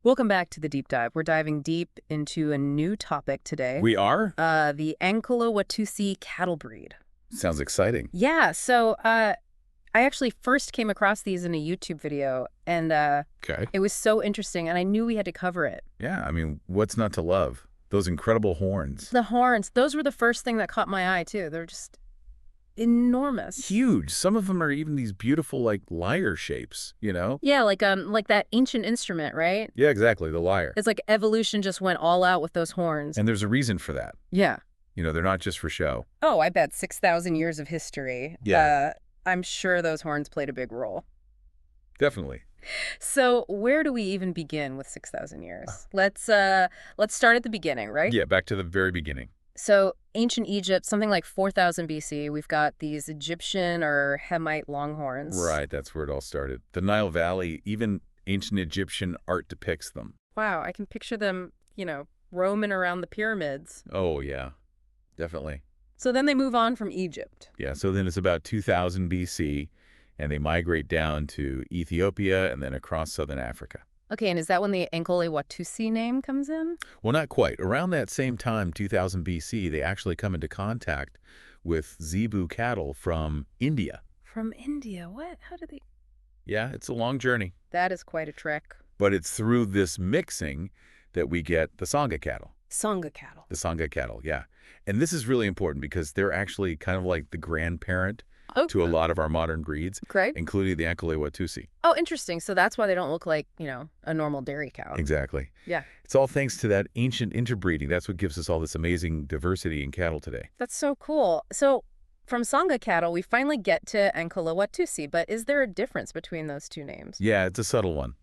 Welcome back to the deep dive. We're diving deep into a new topic today. We are? The Ankole Watusi cattle breed. Sounds exciting. Yeah, so I actually first came across these in a YouTube video, and Okay. it was so interesting, and I knew we had to cover it. Yeah, I mean, what's not to love? Those incredible horns. The horns, those were the first thing that caught my eye, too. They're just enormous. Huge. Some of them are even these beautiful, like, lyre shapes, you know? Yeah, like that ancient instrument, right? Yeah, exactly, the lyre. It's like evolution just went all out with those horns. And there's a reason for that. Yeah. You know, they're not just for show. Oh, I bet 6,000 years of history. Yeah. I'm sure those horns played a big role. Definitely. So where do we even begin with 6,000 years? Let's start at the beginning, right? Yeah, back to the very beginning. So ancient Egypt, something like 4,000 BC, we've got these Egyptian or Hemite longhorns. Right, that's where it all started. The Nile Valley, even ancient Egyptian art depicts them. Wow, I can picture them, roaming around the pyramids. Oh, yeah, definitely. So then they move on from Egypt. Yeah, so then it's about 2000 BC, and they migrate down to Ethiopia and then across southern Africa. Okay, and is that when the Ankole Watusi name comes in? Well, not quite. Around that same time, 2000 BC, they actually come into contact with zebu cattle from India. From India? What? How did they... Yeah, it's a long journey. That is quite a trek. But it's through this mixing that we get the Sangha cattle. Sangha cattle. The Sangha cattle, yeah. And this is really important because they're actually kind of like the grandparent to a lot of our modern breeds, Great. including the Ankole Watusi. Oh, interesting. So that's why they don't look like, a normal dairy cow. Exactly. Yeah. It's all thanks to that ancient interbreeding. That's what gives us all this amazing diversity in cattle today. That's so cool. So from Sangha cattle, we finally get to Ankole Watusi, but is there a difference between those two names? Yeah, it's a subtle one.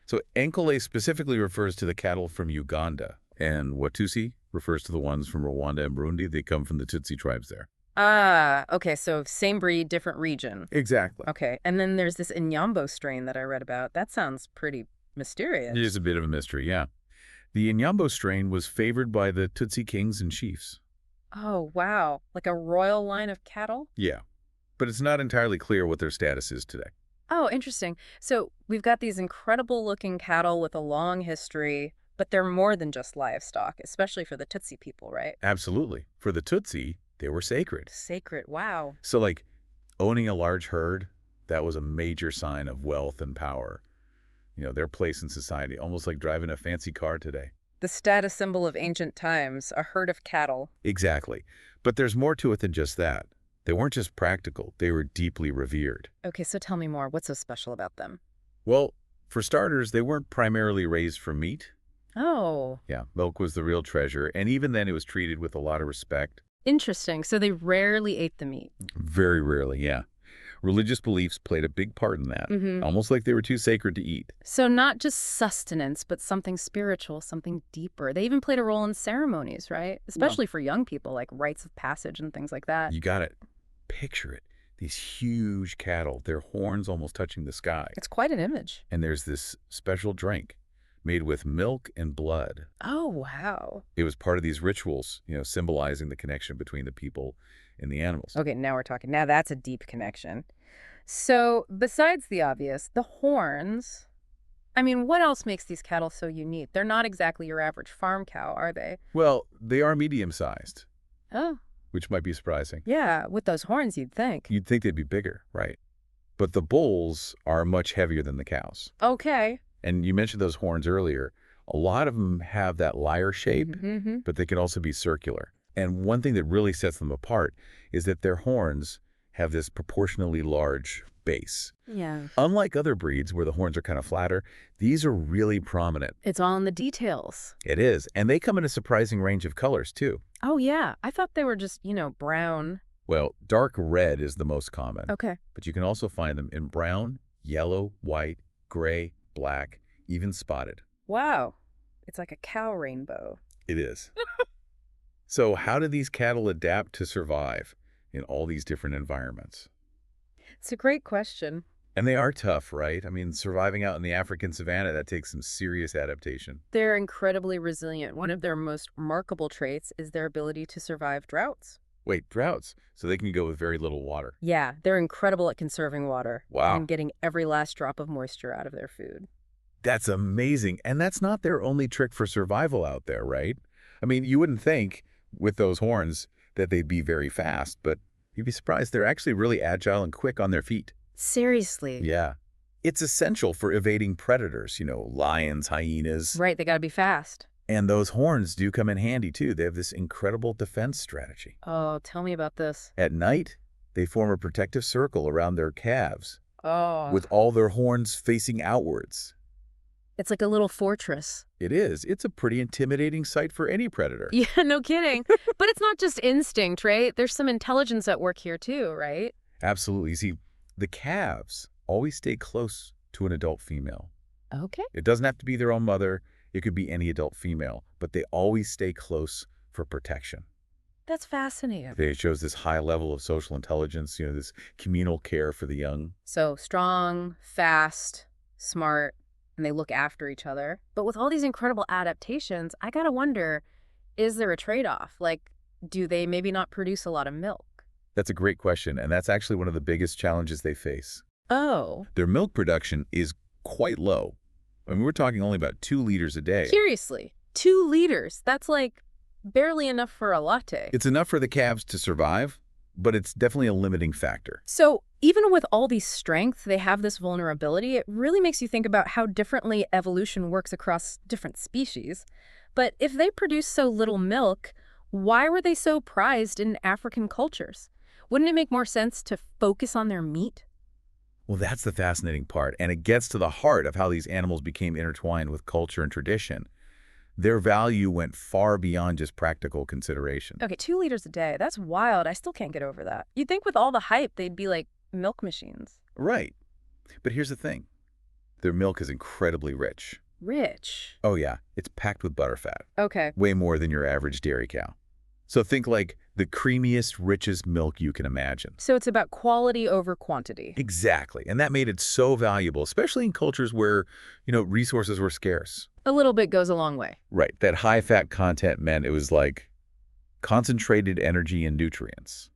So Ankole specifically refers to the cattle from Uganda, and Watusi refers to the ones from Rwanda and Burundi. They come from the Tutsi tribes there. Ah, okay. So same breed, different region. Exactly. Okay. And then there's this Inyambo strain that I read about. That sounds pretty mysterious. It is a bit of a mystery, yeah. The Inyambo strain was favored by the Tutsi kings and chiefs. Oh, wow. Like a royal line of cattle? Yeah, but it's not entirely clear what their status is today. Oh, interesting. So we've got these incredible looking cattle with a long history, but they're more than just livestock, especially for the Tutsi people, right? Absolutely. For the Tutsi, they were sacred. Sacred. Wow. So, like, owning a large herd, that was a major sign of wealth and power. You know, their place in society, almost like driving a fancy car today. The status symbol of ancient times, a herd of cattle. Exactly. But there's more to it than just that. They weren't just practical, they were deeply revered. Okay, so tell me more. What's so special about them? Well, for starters, they weren't primarily raised for meat. Oh. Yeah, milk was the real treasure, and even then it was treated with a lot of respect. Interesting. So they rarely ate the meat. Very rarely, yeah. Religious beliefs played a big part in that, Mm-hmm. almost like they were too sacred to eat. So not just sustenance, but something spiritual, something deeper. They even played a role in ceremonies, right? Especially for young people, like rites of passage and things like that. You got it. Picture it. These huge cattle, their horns almost touching the sky. It's quite an image. And there's this special drink made with milk and blood. Oh, wow. It was part of these rituals, you know, symbolizing the connection between the people and the animals. Okay, now we're talking. Now that's a deep connection. So besides the obvious, the horns, I mean, what else makes these cattle so unique? They're not exactly your average farm cow, are they? Well, they are medium-sized, Oh, which might be surprising. yeah. With those horns, you'd think. You'd think they'd be bigger, right? But the bulls are much heavier than the cows. Okay. And you mentioned those horns earlier. A lot of them have that lyre shape, Mm-hmm. but they can also be circular. And one thing that really sets them apart is that their horns have this proportionally large base. Yeah. Unlike other breeds where the horns are kind of flatter, these are really prominent. It's all in the details. It is. And they come in a surprising range of colors, too. Oh, yeah. I thought they were just, brown. Well, dark red is the most common. Okay. But you can also find them in brown, yellow, white, gray, black, even spotted. Wow. It's like a cow rainbow. It is. So how do these cattle adapt to survive in all these different environments? It's a great question. And they are tough, right? I mean, surviving out in the African savanna, that takes some serious adaptation. They're incredibly resilient. One of their most remarkable traits is their ability to survive droughts. Wait, droughts. So they can go with very little water. Yeah, they're incredible at conserving water. Wow. And getting every last drop of moisture out of their food. That's amazing. And that's not their only trick for survival out there, right? I mean, you wouldn't think with those horns that they'd be very fast, but you'd be surprised they're actually really agile and quick on their feet. Seriously. Yeah. It's essential for evading predators, lions, hyenas. Right, they gotta be fast. And those horns do come in handy, too. They have this incredible defense strategy. Oh, tell me about this. At night, they form a protective circle around their calves, Oh, with all their horns facing outwards. it's like a little fortress. It is. It's a pretty intimidating sight for any predator. Yeah, no kidding. But it's not just instinct, right? There's some intelligence at work here too, right? Absolutely. See, the calves always stay close to an adult female. Okay. It doesn't have to be their own mother. It could be any adult female, but they always stay close for protection. That's fascinating. It shows this high level of social intelligence, this communal care for the young. So strong, fast, smart, and they look after each other. But with all these incredible adaptations, I gotta wonder, is there a trade-off? Like, do they maybe not produce a lot of milk? That's a great question, and that's actually one of the biggest challenges they face. Oh. Their milk production is quite low. I mean, we're talking only about 2 liters a day. Seriously, 2 liters. That's like barely enough for a latte. It's enough for the calves to survive, but it's definitely a limiting factor. So even with all these strengths, they have this vulnerability. It really makes you think about how differently evolution works across different species. But if they produce so little milk, why were they so prized in African cultures? Wouldn't it make more sense to focus on their meat? Well, that's the fascinating part, and it gets to the heart of how these animals became intertwined with culture and tradition. Their value went far beyond just practical consideration. Okay, 2 liters a day. That's wild. I still can't get over that. You'd think with all the hype, they'd be like milk machines. Right. But here's the thing. Their milk is incredibly rich. Rich. Oh yeah, it's packed with butterfat. Okay. Way more than your average dairy cow. So think like the creamiest, richest milk you can imagine. So it's about quality over quantity. Exactly. And that made it so valuable, especially in cultures where, resources were scarce. A little bit goes a long way. Right. That high fat content meant it was like concentrated energy and nutrients.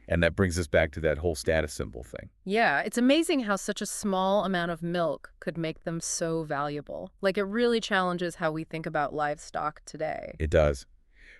And that brings us back to that whole status symbol thing. Yeah, it's amazing how such a small amount of milk could make them so valuable. Like, it really challenges how we think about livestock today. It does.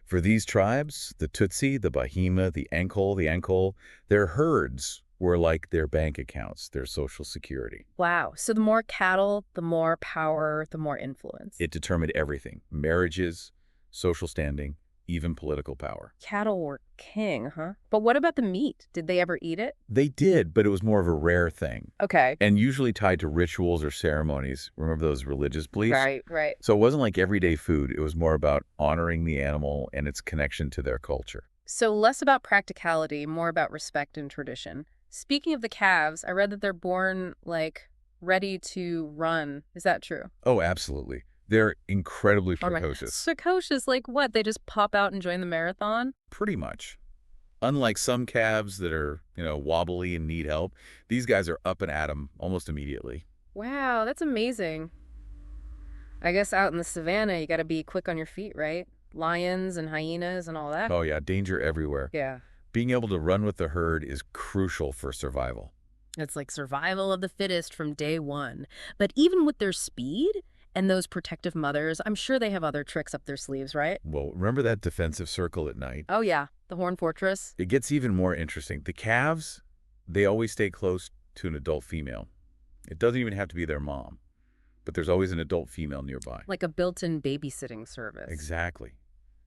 For these tribes, the Tutsi, the Bahima, the Ankole, their herds were like their bank accounts, their social security. Wow. So the more cattle, the more power, the more influence. It determined everything: marriages, social standing, even political power. Cattle were king, huh? But what about the meat? Did they ever eat it? They did, but it was more of a rare thing, Okay. and usually tied to rituals or ceremonies. Remember those religious beliefs? Right. So it wasn't like everyday food. It was more about honoring the animal and its connection to their culture. So less about practicality, more about respect and tradition. Speaking of the calves, I read that they're born, like, ready to run. Is that true? Oh, absolutely. They're incredibly All right. precocious. Precocious, like what? They just pop out and join the marathon? Pretty much. Unlike some calves that are, wobbly and need help, these guys are up and at 'em almost immediately. Wow, that's amazing. I guess out in the savannah, you got to be quick on your feet, right? Lions and hyenas and all that. Oh yeah, danger everywhere. Yeah. Being able to run with the herd is crucial for survival. It's like survival of the fittest from day one. But even with their speed and those protective mothers, I'm sure they have other tricks up their sleeves, right? Well, remember that defensive circle at night? Oh, yeah. The Horn Fortress. It gets even more interesting. The calves, they always stay close to an adult female. It doesn't even have to be their mom, but there's always an adult female nearby. Like a built-in babysitting service. Exactly.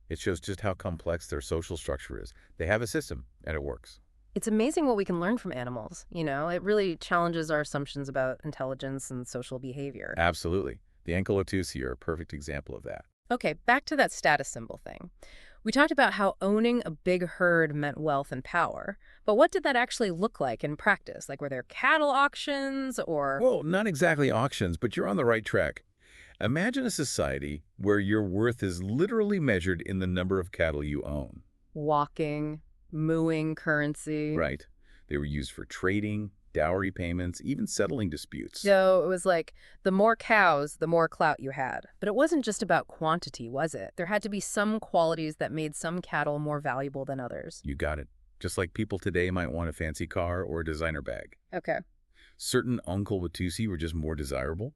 It shows just how complex their social structure is. They have a system, and it works. It's amazing what we can learn from animals, you know? It really challenges our assumptions about intelligence and social behavior. Absolutely. The Ankole Watusi are a perfect example of that. Okay, back to that status symbol thing. We talked about how owning a big herd meant wealth and power, but what did that actually look like in practice? Like, were there cattle auctions or... Well, not exactly auctions, but you're on the right track. Imagine a society where your worth is literally measured in the number of cattle you own. walking, mooing currency? Right. They were used for trading, dowry payments, even settling disputes. So it was like the more cows, the more clout you had. But it wasn't just about quantity, was it? There had to be some qualities that made some cattle more valuable than others. You got it. Just like people today might want a fancy car or a designer bag. Okay. Certain Ankole Watusi were just more desirable.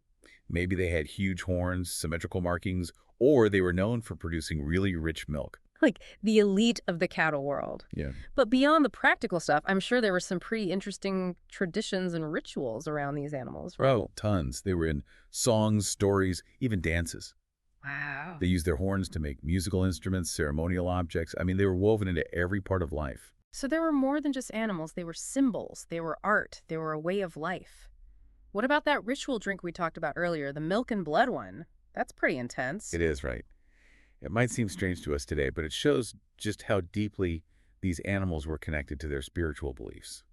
Maybe they had huge horns, symmetrical markings, or they were known for producing really rich milk. Like the elite of the cattle world. Yeah. But beyond the practical stuff, I'm sure there were some pretty interesting traditions and rituals around these animals, right? Oh, tons. They were in songs, stories, even dances. Wow. They used their horns to make musical instruments, ceremonial objects. I mean, they were woven into every part of life. So there were more than just animals. They were symbols. They were art. They were a way of life. What about that ritual drink we talked about earlier, the milk and blood one? That's pretty intense. It is, right? It might seem strange to us today, but it shows just how deeply these animals were connected to their spiritual beliefs.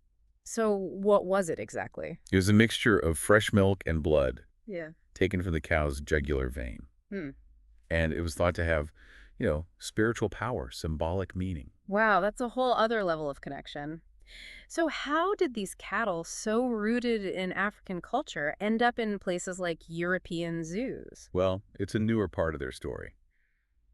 So what was it exactly? It was a mixture of fresh milk and blood Yeah. taken from the cow's jugular vein. Hmm. And it was thought to have, spiritual power, symbolic meaning. Wow, that's a whole other level of connection. So how did these cattle, so rooted in African culture, end up in places like European zoos? Well, it's a newer part of their story.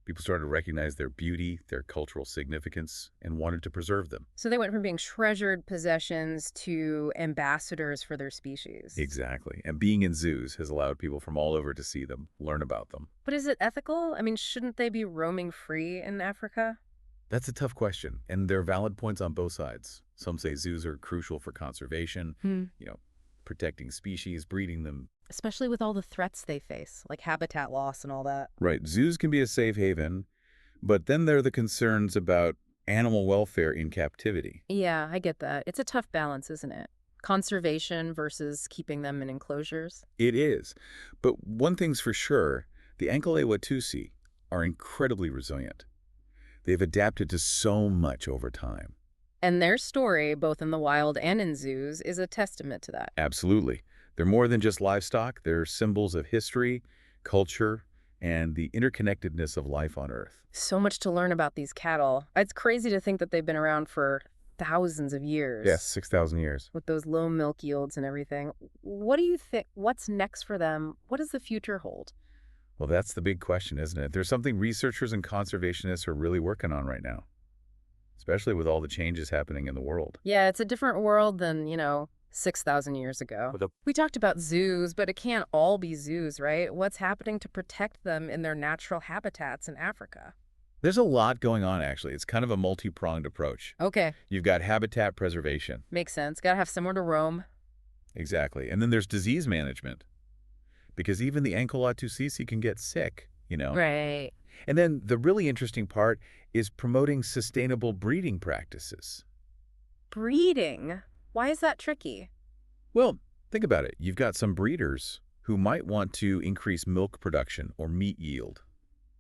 People started to recognize their beauty, their cultural significance, and wanted to preserve them. So they went from being treasured possessions to ambassadors for their species. Exactly. And being in zoos has allowed people from all over to see them, learn about them. But is it ethical? I mean, shouldn't they be roaming free in Africa? That's a tough question, and there are valid points on both sides. Some say zoos are crucial for conservation, Hmm. protecting species, breeding them. Especially with all the threats they face, like habitat loss and all that. Right, zoos can be a safe haven, but then there are the concerns about animal welfare in captivity. Yeah, I get that. It's a tough balance, isn't it? Conservation versus keeping them in enclosures. It is. But one thing's for sure, the Ankole Watusi are incredibly resilient. They've adapted to so much over time. And their story, both in the wild and in zoos, is a testament to that. Absolutely. They're more than just livestock. They're symbols of history, culture, and the interconnectedness of life on Earth. So much to learn about these cattle. It's crazy to think that they've been around for thousands of years. Yes, 6,000 years. With those low milk yields and everything. What do you think? What's next for them? What does the future hold? Well, that's the big question, isn't it? There's something researchers and conservationists are really working on right now, especially with all the changes happening in the world. Yeah, it's a different world than, 6,000 years ago. We talked about zoos, but it can't all be zoos, right? What's happening to protect them in their natural habitats in Africa? There's a lot going on, actually. It's kind of a multi-pronged approach. Okay, You've got habitat preservation. makes sense. Gotta have somewhere to roam. Exactly. And then there's disease management, because even the Ankole Watusi can get sick. Right. And then the really interesting part is promoting sustainable breeding practices. Breeding. Why is that tricky? Well, think about it. You've got some breeders who might want to increase milk production or meat yield.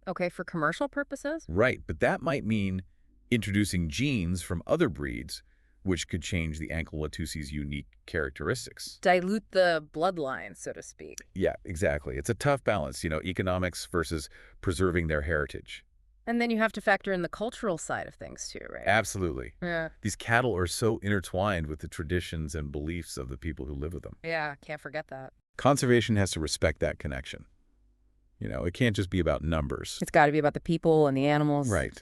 Okay, for commercial purposes? Right, but that might mean introducing genes from other breeds, which could change the Ankole Watusi's unique characteristics. Dilute the bloodline, so to speak. Yeah, exactly. It's a tough balance, economics versus preserving their heritage. And then you have to factor in the cultural side of things too, right? Absolutely. Yeah. These cattle are so intertwined with the traditions and beliefs of the people who live with them. Yeah, can't forget that. Conservation has to respect that connection. It can't just be about numbers. It's got to be about the people and the animals. Right.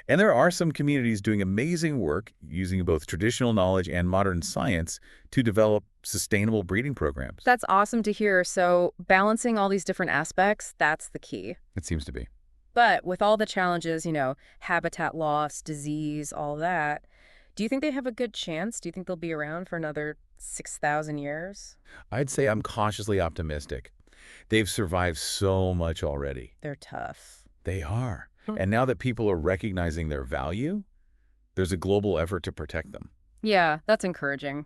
And there are some communities doing amazing work using both traditional knowledge and modern science to develop sustainable breeding programs. That's awesome to hear. So balancing all these different aspects, that's the key. It seems to be. But with all the challenges, habitat loss, disease, all that, do you think they have a good chance? Do you think they'll be around for another 6,000 years? I'd say I'm cautiously optimistic. They've survived so much already. They're tough. They are. And now that people are recognizing their value, there's a global effort to protect them. Yeah, that's encouraging.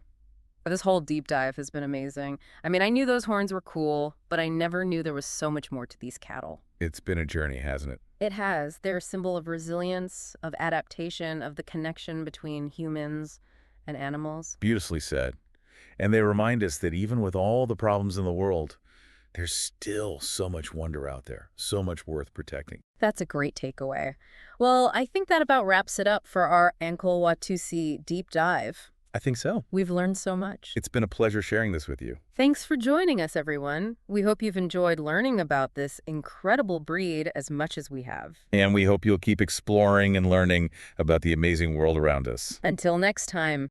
This whole deep dive has been amazing. I mean, I knew those horns were cool, but I never knew there was so much more to these cattle. It's been a journey, hasn't it? It has. They're a symbol of resilience, of adaptation, of the connection between humans and animals. Beautifully said. And they remind us that even with all the problems in the world, there's still so much wonder out there, so much worth protecting. That's a great takeaway. Well, I think that about wraps it up for our Ankole Watusi deep dive. I think so. We've learned so much. It's been a pleasure sharing this with you. Thanks for joining us, everyone. We hope you've enjoyed learning about this incredible breed as much as we have. And we hope you'll keep exploring and learning about the amazing world around us. Until next time.